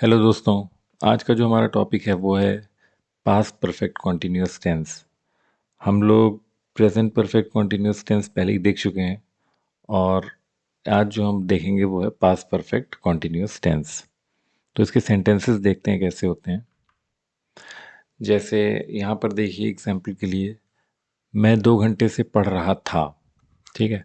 Hello दोस्तों। आज का जो हमारा टॉपिक है वो है पास्ट परफेक्ट कॉन्टिन्यूअस टेंस। हम लोग प्रेजेंट परफेक्ट कॉन्टिन्यूअस टेंस पहले ही देख चुके हैं और आज जो हम देखेंगे वो है पास्ट परफेक्ट कॉन्टिन्यूअस टेंस। तो इसके सेंटेंसेस देखते हैं कैसे होते हैं। जैसे यहाँ पर देखिए एग्जाम्पल के लिए, मैं 2 घंटे से पढ़ रहा था। ठीक है।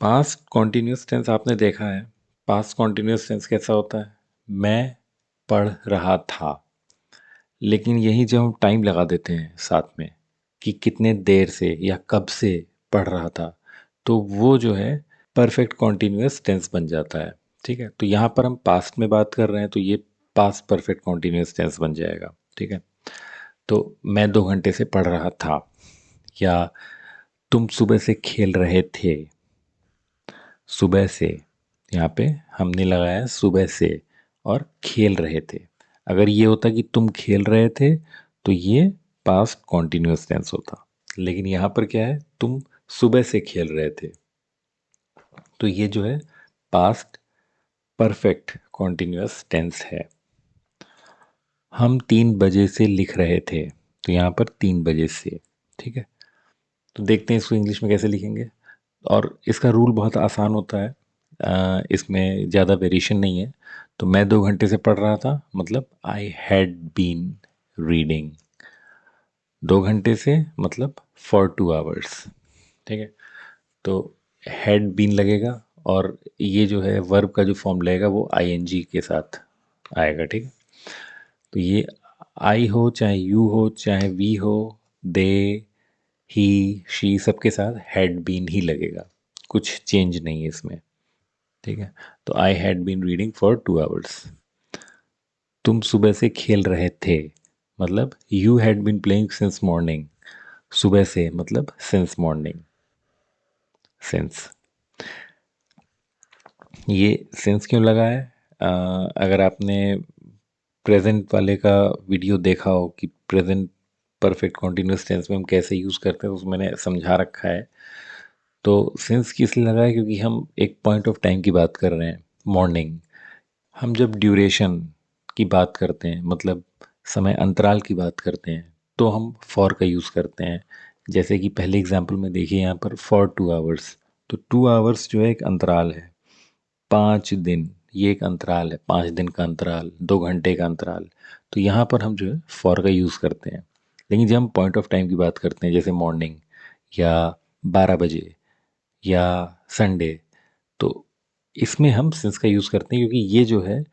पास्ट कॉन्टिन्यूअस टेंस आपने देखा है। पास्ट कॉन्टिन्यूअस टेंस कैसा होता है? मैं पढ़ रहा था। लेकिन यही जब हम टाइम लगा देते हैं साथ में कि कितने देर से या कब से पढ़ रहा था, तो वो जो है परफेक्ट कॉन्टिन्यूअस टेंस बन जाता है। ठीक है। तो यहाँ पर हम पास्ट में बात कर रहे हैं तो ये पास्ट परफेक्ट कॉन्टिन्यूअस टेंस बन जाएगा। ठीक है। तो मैं 2 घंटे से पढ़ रहा था, या तुम सुबह से खेल रहे थे। सुबह से, यहाँ पे हमने लगाया सुबह से, और खेल रहे थे। अगर ये होता कि तुम खेल रहे थे तो ये पास्ट कॉन्टिन्यूअस टेंस होता। लेकिन यहाँ पर क्या है, तुम सुबह से खेल रहे थे, तो ये जो है पास्ट परफेक्ट कॉन्टिन्यूअस टेंस है। हम 3 बजे से लिख रहे थे, तो यहाँ पर 3 बजे से। ठीक है। तो देखते हैं इसको इंग्लिश में कैसे लिखेंगे। और इसका रूल बहुत आसान होता है। इसमें ज़्यादा वेरिएशन नहीं है। तो मैं 2 घंटे से पढ़ रहा था, मतलब आई हैड बीन रीडिंग। 2 घंटे से मतलब फॉर 2 आवर्स। ठीक है। तो हैड बीन लगेगा, और ये जो है वर्ब का जो फॉर्म लगेगा वो आईएनजी के साथ आएगा। ठीक है। तो ये आई हो चाहे यू हो चाहे वी हो, दे, ही, शी, सबके साथ हैड बीन ही लगेगा। कुछ चेंज नहीं है इसमें। ठीक है। तो I had been reading for 2 hours. तुम सुबह से खेल रहे थे, मतलब you had been playing since morning. सुबह से मतलब सिंस मॉर्निंग। सिंस, ये सिंस क्यों लगा है? अगर आपने प्रेजेंट वाले का वीडियो देखा हो कि प्रेजेंट परफेक्ट कॉन्टिन्यूस टेंस में हम कैसे यूज़ करते हैं, तो उसमें मैंने समझा रखा है। तो सिंस किस लिए लगा है? क्योंकि हम एक पॉइंट ऑफ टाइम की बात कर रहे हैं, मॉर्निंग। हम जब ड्यूरेशन की बात करते हैं, मतलब समय अंतराल की बात करते हैं, तो हम फॉर का यूज़ करते हैं। जैसे कि पहले एग्जांपल में देखिए यहाँ पर फॉर 2 आवर्स। तो 2 आवर्स जो है एक अंतराल है। 5 दिन, ये एक अंतराल है, 5 दिन का अंतराल, 2 घंटे का अंतराल। तो यहाँ पर हम जो है फॉर का यूज़ करते हैं। लेकिन जब हम पॉइंट ऑफ टाइम की बात करते हैं, जैसे मॉर्निंग या 12 बजे या संडे, तो इसमें हम सिंस का यूज़ करते हैं, क्योंकि ये जो है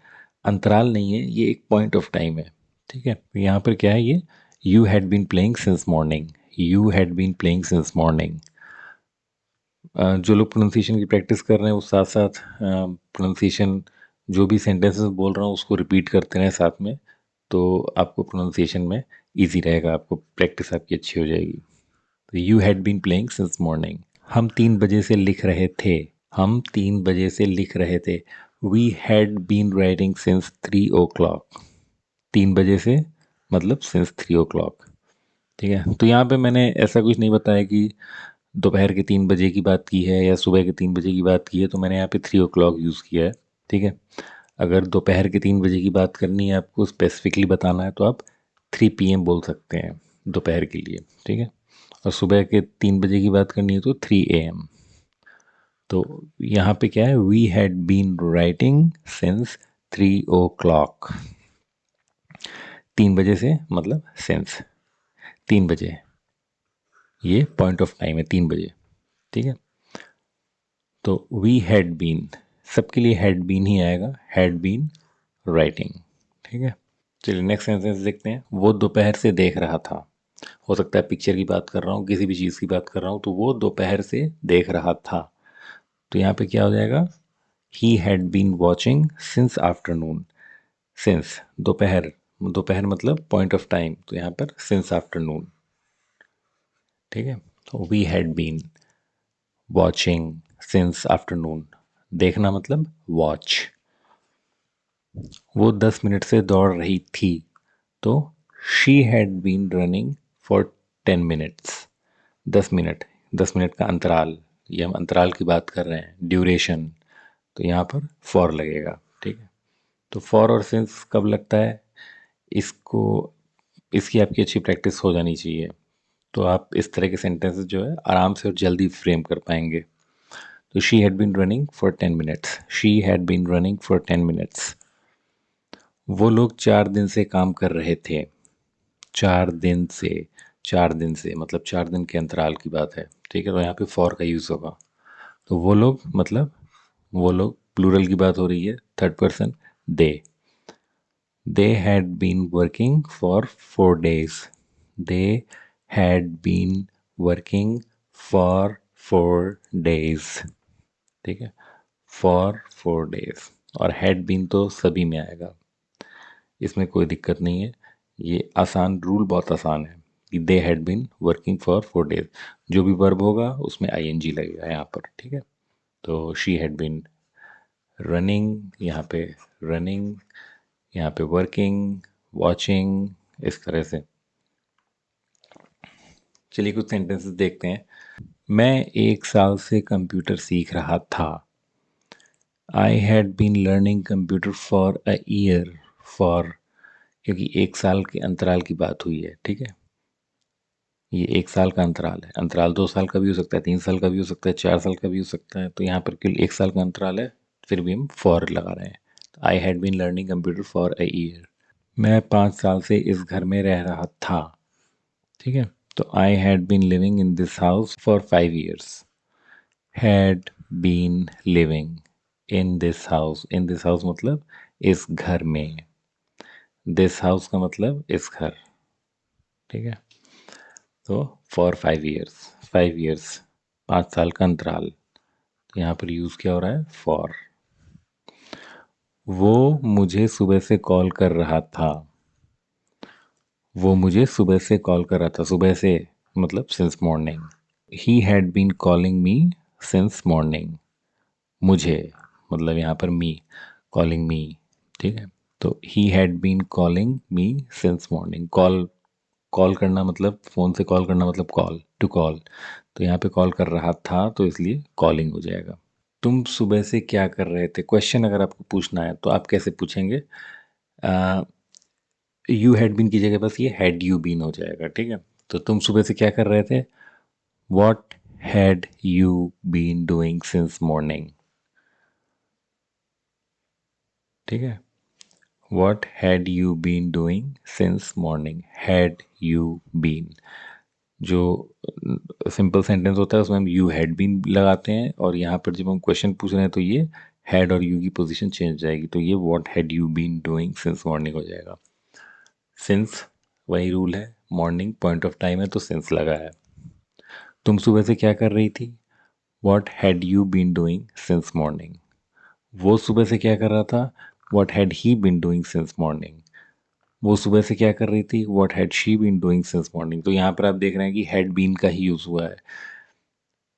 अंतराल नहीं है, ये एक पॉइंट ऑफ टाइम है। ठीक है। तो यहाँ पर क्या है, ये you had been playing since morning. You had been playing since morning. जो लोग प्रोनाउंसिएशन की प्रैक्टिस कर रहे हैं वो साथ साथ प्रोनाउंसिएशन, जो भी सेंटेंसेस बोल रहा हूँ उसको रिपीट करते रहें साथ में, तो आपको प्रोनाउंसिएशन में इजी रहेगा, आपको प्रैक्टिस आपकी अच्छी हो जाएगी। तो you had been playing since morning. हम 3 बजे से लिख रहे थे। हम 3 बजे से लिख रहे थे। We had been writing since 3 o'clock। 3 बजे से मतलब सिंस 3 o'clock। ठीक है। तो यहाँ पे मैंने ऐसा कुछ नहीं बताया कि दोपहर के 3 बजे की बात की है या सुबह के 3 बजे की बात की है, तो मैंने यहाँ पे 3 o'clock यूज़ किया है। ठीक है। अगर दोपहर के 3 बजे की बात करनी है, आपको स्पेसिफिकली बताना है, तो आप 3 PM बोल सकते हैं दोपहर के लिए। ठीक है। और सुबह के 3 बजे की बात करनी है तो 3 AM। तो यहाँ पे क्या है, we had been writing since 3 o'clock। 3 बजे से मतलब सिंस 3 बजे, ये पॉइंट ऑफ टाइम है 3 बजे। ठीक है। तो वी हैड बीन, सबके लिए हैड बीन ही आएगा, हैड बीन राइटिंग। ठीक है। चलिए नेक्स्ट सेंटेंस देखते हैं। वो दोपहर से देख रहा था। हो सकता है पिक्चर की बात कर रहा हूँ, किसी भी चीज़ की बात कर रहा हूँ, तो वो दोपहर से देख रहा था। तो यहाँ पे क्या हो जाएगा, he had been watching since afternoon. Since दोपहर, दोपहर मतलब पॉइंट ऑफ टाइम, तो यहाँ पर सिंस आफ्टरनून। ठीक है। तो we had been watching since afternoon. देखना मतलब वॉच। वो 10 मिनट से दौड़ रही थी, तो she had been running for 10 minutes. 10 minute, 10 minute का अंतराल, ये हम अंतराल की बात कर रहे हैं, ड्यूरेशन, तो यहाँ पर फॉर लगेगा। ठीक है। तो फॉर और सिंस कब लगता है, इसको इसकी आपकी अच्छी प्रैक्टिस हो जानी चाहिए, तो आप इस तरह के सेंटेंसेस जो है आराम से और जल्दी फ्रेम कर पाएंगे। तो she had been running for 10 minutes, she had been running for 10 minutes. वो लोग 4 दिन से काम कर रहे थे, 4 दिन से, 4 दिन से मतलब 4 दिन के अंतराल की बात है, ठीक है। तो यहाँ पे फॉर का यूज़ होगा। तो वो लोग मतलब वो लोग, प्लूरल की बात हो रही है, third person, they had been working for 4 days, they had been working for 4 days, ठीक है, फॉर 4 days। और हैड बीन तो सभी में आएगा, इसमें कोई दिक्कत नहीं है। ये आसान रूल, बहुत आसान है कि they had been working for 4 days, जो भी वर्ब होगा उसमें आईएनजी लगेगा यहाँ पर, ठीक है। तो शी हैड बीन रनिंग, यहाँ पे रनिंग, यहाँ पे वर्किंग, वॉचिंग, इस तरह से। चलिए कुछ सेंटेंसेस देखते हैं। मैं 1 साल से कंप्यूटर सीख रहा था। I had been learning computer for a year, for, क्योंकि 1 साल के अंतराल की बात हुई है, ठीक है। ये 1 साल का अंतराल है, अंतराल 2 साल का भी हो सकता है, 3 साल का भी हो सकता है, 4 साल का भी हो सकता है। तो यहाँ पर केवल 1 साल का अंतराल है, फिर भी हम फॉर लगा रहे हैं। I had been learning computer for a year. मैं 5 साल से इस घर में रह रहा था, ठीक है। तो I had been living in this house for 5 years, had been living in this house, in this house मतलब इस घर में, दिस हाउस का मतलब इस घर, ठीक है। तो फॉर 5 years, 5 years, 5 साल का अंतराल, तो यहाँ पर यूज़ क्या हो रहा है, फॉर। वो मुझे सुबह से कॉल कर रहा था, वो मुझे सुबह से कॉल कर रहा था, सुबह से मतलब since morning. He had been calling me since morning, मुझे मतलब यहाँ पर मी, कॉलिंग मी, ठीक है। तो he had been calling me since morning, call, call करना मतलब फ़ोन से कॉल करना मतलब कॉल, टू कॉल। तो यहाँ पे कॉल कर रहा था, तो इसलिए कॉलिंग हो जाएगा। तुम सुबह से क्या कर रहे थे, क्वेश्चन अगर आपको पूछना है तो आप कैसे पूछेंगे, यू हैड बीन की जगह बस ये हैड यू बीन हो जाएगा, ठीक है। तो तुम सुबह से क्या कर रहे थे, what had you been doing since morning, ठीक है। What had you been doing since morning, had you been. जो सिंपल सेंटेंस होता है उसमें हम यू हैड बीन लगाते हैं, और यहाँ पर जब हम क्वेश्चन पूछ रहे हैं तो ये हैड और यू की पोजीशन चेंज हो जाएगी, तो ये what had you been doing since morning हो जाएगा। सिंस वही रूल है, मॉर्निंग पॉइंट ऑफ टाइम है तो सिंस लगा है। तुम सुबह से क्या कर रही थी, what had you been doing since morning. वो सुबह से क्या कर रहा था, what had he been doing since morning. वो सुबह से क्या कर रही थी, what had she been doing since morning. तो यहाँ पर आप देख रहे हैं कि हैड बीन का ही यूज़ हुआ है।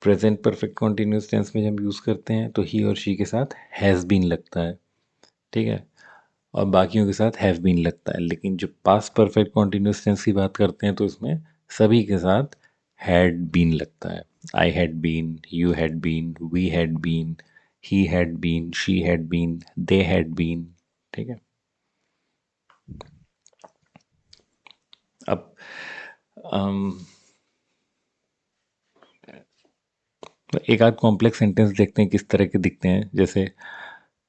प्रेजेंट परफेक्ट कॉन्टिन्यूस टेंस में जब यूज़ करते हैं तो ही और शी के साथ हैज़ बीन लगता है, ठीक है, और बाकियों के साथ हैव बीन लगता है। लेकिन जो पास्ट परफेक्ट कॉन्टिन्यूस टेंस की बात करते हैं तो इसमें सभी के साथ हैड बीन लगता है। I had been, you had been, we had been, he had been, she had been, they had been, ठीक है। अब अम, एक आध कॉम्प्लेक्स सेंटेंस देखते हैं किस तरह के दिखते हैं। जैसे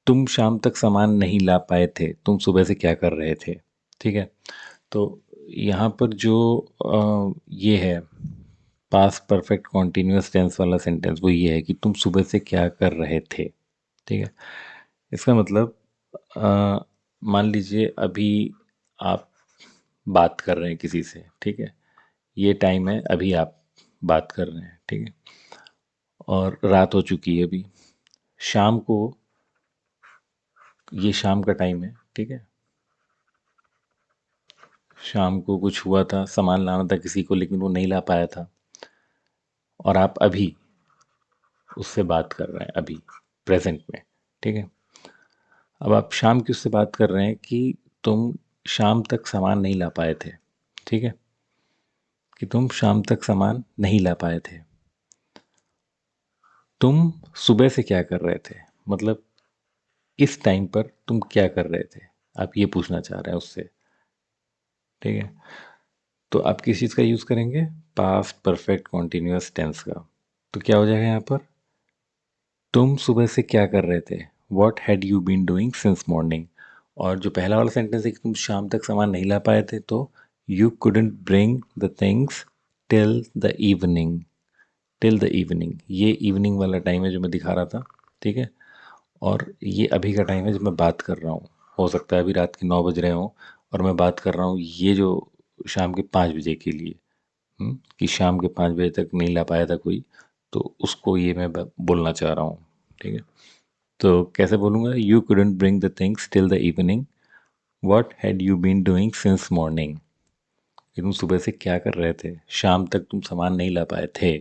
तुम शाम तक सामान नहीं ला पाए थे, तुम सुबह से क्या कर रहे थे, ठीक है। तो यहाँ पर जो ये है पास्ट परफेक्ट कॉन्टिन्यूस टेंस वाला सेंटेंस, वो ये है कि तुम सुबह से क्या कर रहे थे, ठीक है। इसका मतलब मान लीजिए अभी आप बात कर रहे हैं किसी से, ठीक है, ये टाइम है, अभी आप बात कर रहे हैं, ठीक है, और रात हो चुकी है अभी, शाम को, ये शाम का टाइम है, ठीक है। शाम को कुछ हुआ था, सामान लाना था किसी को लेकिन वो नहीं ला पाया था, और आप अभी उससे बात कर रहे हैं, अभी प्रेजेंट में, ठीक है। अब आप शाम की उससे बात कर रहे हैं कि तुम शाम तक सामान नहीं ला पाए थे, ठीक है, कि तुम शाम तक सामान नहीं ला पाए थे। तुम सुबह से क्या कर रहे थे, मतलब इस टाइम पर तुम क्या कर रहे थे, आप ये पूछना चाह रहे हैं उससे। ठीक है, तो आप किस चीज़ का यूज़ करेंगे, पास्ट परफेक्ट कॉन्टिन्यूस टेंस का। तो क्या हो जाएगा यहाँ पर, तुम सुबह से क्या कर रहे थे, what had you been doing since morning. और जो पहला वाला सेंटेंस है कि तुम शाम तक सामान नहीं ला पाए थे, तो you couldn't bring the things till the evening. Till the evening, ये इवनिंग वाला टाइम है जो मैं दिखा रहा था। ठीक है, और ये अभी का टाइम है जब मैं बात कर रहा हूँ। हो सकता है अभी रात के 9 बज रहे हों और मैं बात कर रहा हूँ ये जो शाम के 5 बजे के लिए। कि शाम के 5 बजे तक नहीं ला पाया था कोई, तो उसको ये मैं बोलना चाह रहा हूँ। ठीक है, तो कैसे बोलूँगा, you couldn't bring the things till the evening, what had you been doing since morning. कि तुम सुबह से क्या कर रहे थे, शाम तक तुम सामान नहीं ला पाए थे।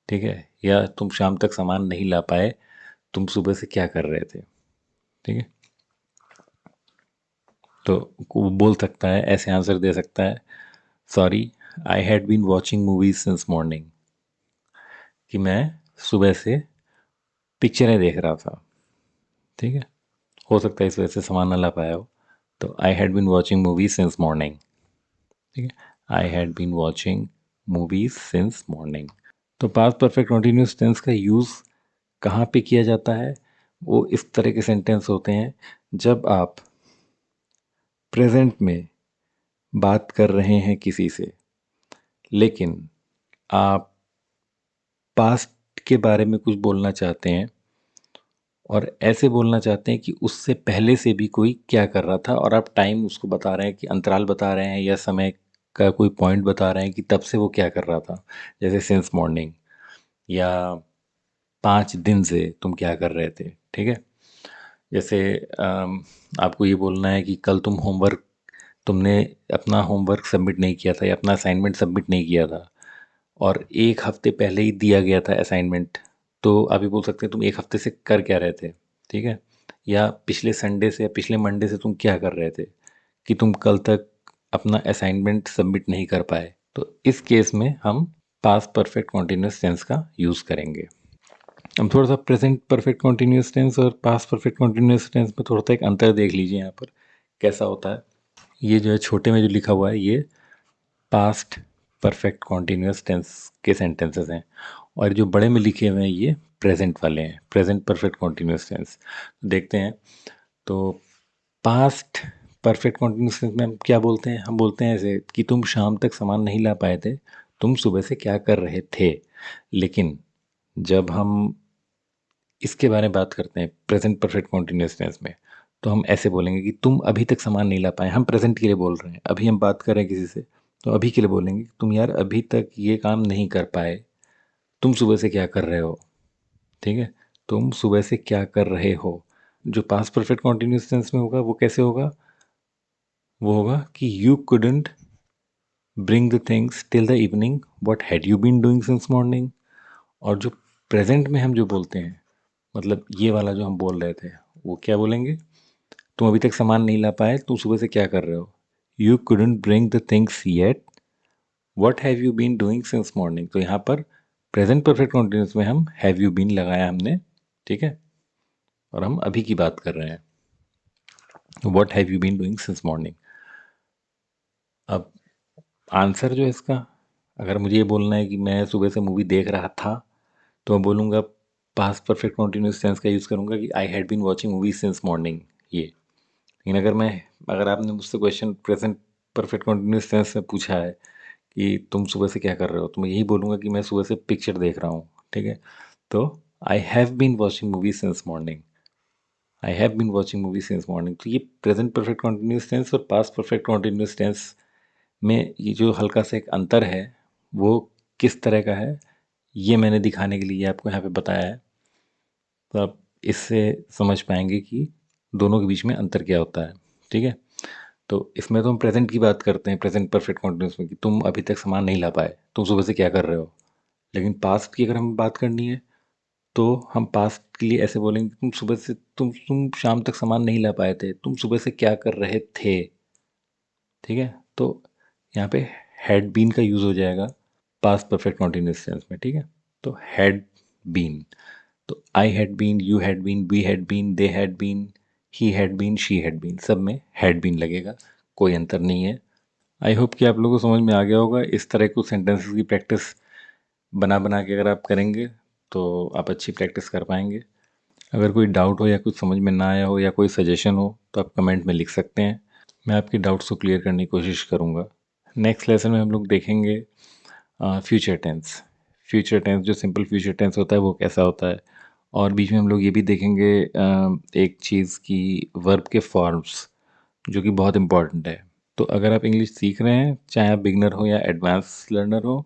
ठीक है, या तुम शाम तक सामान नहीं ला पाए, तुम सुबह से क्या कर रहे थे। ठीक है, तो वो बोल सकता है, ऐसे आंसर दे सकता है, sorry I had been watching movies since morning. कि मैं सुबह से पिक्चरें देख रहा था। ठीक है, हो सकता है इस वजह से सामान ना ला पाया हो। तो I had been watching movies since morning. ठीक है, I had been watching movies since morning. तो पास्ट परफेक्ट कंटिन्यूस टेंस का यूज़ कहाँ पे किया जाता है, वो इस तरह के सेंटेंस होते हैं जब आप प्रेजेंट में बात कर रहे हैं किसी से, लेकिन आप पास्ट के बारे में कुछ बोलना चाहते हैं, और ऐसे बोलना चाहते हैं कि उससे पहले से भी कोई क्या कर रहा था, और आप टाइम उसको बता रहे हैं, कि अंतराल बता रहे हैं या समय का कोई पॉइंट बता रहे हैं कि तब से वो क्या कर रहा था। जैसे सिंस मॉर्निंग, या 5 दिन से तुम क्या कर रहे थे। ठीक है, जैसे आपको ये बोलना है कि कल तुमने अपना होमवर्क सबमिट नहीं किया था, या अपना असाइनमेंट सबमिट नहीं किया था, और 1 हफ्ते पहले ही दिया गया था असाइनमेंट। तो आप ये बोल सकते हैं तुम 1 हफ्ते से कर क्या रहे थे। ठीक है, या पिछले संडे से या पिछले मंडे से तुम क्या कर रहे थे, कि तुम कल तक अपना असाइनमेंट सबमिट नहीं कर पाए। तो इस केस में हम पास्ट परफेक्ट कॉन्टिन्यूस टेंस का यूज़ करेंगे। हम थोड़ा सा प्रेजेंट परफेक्ट कॉन्टिन्यूस टेंस और पास्ट परफेक्ट कॉन्टिन्यूस टेंस में थोड़ा सा एक अंतर देख लीजिए यहाँ पर कैसा होता है। ये जो है छोटे में जो लिखा हुआ है, ये पास्ट परफेक्ट कॉन्टिन्यूस टेंस के सेंटेंसेस हैं, और जो बड़े में लिखे हुए हैं ये प्रेजेंट वाले हैं, प्रेजेंट परफेक्ट कॉन्टिन्यूस टेंस। देखते हैं, तो पास्ट परफेक्ट कॉन्टिन्यूस टेंस में हम क्या बोलते हैं, हम बोलते हैं ऐसे कि तुम शाम तक सामान नहीं ला पाए थे, तुम सुबह से क्या कर रहे थे। लेकिन जब हम इसके बारे में बात करते हैं प्रेजेंट परफेक्ट कॉन्टिन्यूस टेंस में, तो हम ऐसे बोलेंगे कि तुम अभी तक सामान नहीं ला पाए। हम प्रेजेंट के लिए बोल रहे हैं, अभी हम बात कर रहे हैं किसी से, तो अभी के लिए बोलेंगे कि तुम यार अभी तक ये काम नहीं कर पाए, तुम सुबह से क्या कर रहे हो। ठीक है, तुम सुबह से क्या कर रहे हो। जो पास्ट परफेक्ट कॉन्टिन्यूस टेंस में होगा वो कैसे होगा, वो होगा कि you couldn't bring the things till the evening, what had you been doing since morning. और जो प्रेजेंट में हम जो बोलते हैं, मतलब ये वाला जो हम बोल रहे थे, वो क्या बोलेंगे, तुम अभी तक सामान नहीं ला पाए, तुम सुबह से क्या कर रहे हो, you couldn't bring the things yet, what have you been doing since morning. तो यहाँ पर प्रेजेंट परफेक्ट कॉन्टिन्यूस में हम हैव यू बीन लगाया हमने। ठीक है, और हम अभी की बात कर रहे हैं, what have you been doing since morning. अब आंसर जो है इसका, अगर मुझे ये बोलना है कि मैं सुबह से मूवी देख रहा था, तो मैं बोलूँगा पास्ट परफेक्ट कॉन्टिन्यूस टेंस का यूज़ करूँगा कि I had been watching movie since morning ये। लेकिन अगर आपने मुझसे question present perfect continuous tense में पूछा है कि तुम सुबह से क्या कर रहे हो, तो मैं यही बोलूँगा कि मैं सुबह से पिक्चर देख रहा हूँ। ठीक है, तो I have been watching movie since morning, I have been watching movie since morning. तो ये प्रेजेंट परफेक्ट कॉन्टिन्यूस टेंस और पास्ट परफेक्ट कॉन्टिन्यूस टेंस में ये जो हल्का सा एक अंतर है, वो किस तरह का है, ये मैंने दिखाने के लिए आपको यहाँ पे बताया है। तो आप इससे समझ पाएंगे कि दोनों के बीच में अंतर क्या होता है। ठीक है, तो इसमें तो हम प्रेजेंट की बात करते हैं, प्रेजेंट परफेक्ट कॉन्टिन्यूस में, कि तुम अभी तक सामान नहीं ला पाए, तुम सुबह से क्या कर रहे हो। लेकिन पास्ट की अगर हमें बात करनी है, तो हम पास्ट के लिए ऐसे बोलेंगे, तुम शाम तक सामान नहीं ला पाए थे, तुम सुबह से क्या कर रहे थे। ठीक है, तो यहाँ पे हैड बीन का यूज़ हो जाएगा पास्ट परफेक्ट कॉन्टिन्यूस टेंस में। ठीक है, तो हैड बीन, तो I had been, you had been, we had been, they had been, he had been, she had been, सब में हैड बीन लगेगा, कोई अंतर नहीं है। आई होप कि आप लोगों को समझ में आ गया होगा। इस तरह कुछ सेंटेंसेस की प्रैक्टिस बना बना के अगर आप करेंगे तो आप अच्छी प्रैक्टिस कर पाएंगे। अगर कोई डाउट हो या कुछ समझ में ना आया हो या कोई सजेशन हो तो आप कमेंट में लिख सकते हैं, मैं आपकी डाउट्स को क्लियर करने की कोशिश करूँगा। नेक्स्ट लेसन में हम लोग देखेंगे फ्यूचर टेंस। फ्यूचर टेंस, जो सिंपल फ्यूचर टेंस होता है वो कैसा होता है, और बीच में हम लोग ये भी देखेंगे एक चीज़ की वर्ब के फॉर्म्स, जो कि बहुत इम्पॉर्टेंट है। तो अगर आप इंग्लिश सीख रहे हैं, चाहे आप बिगनर हो या एडवांस लर्नर हो,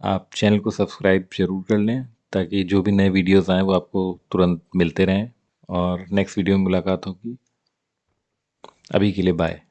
आप चैनल को सब्सक्राइब ज़रूर कर लें ताकि जो भी नए वीडियोस आएँ वो आपको तुरंत मिलते रहें। और नेक्स्ट वीडियो में मुलाकात होगी। अभी के लिए बाय।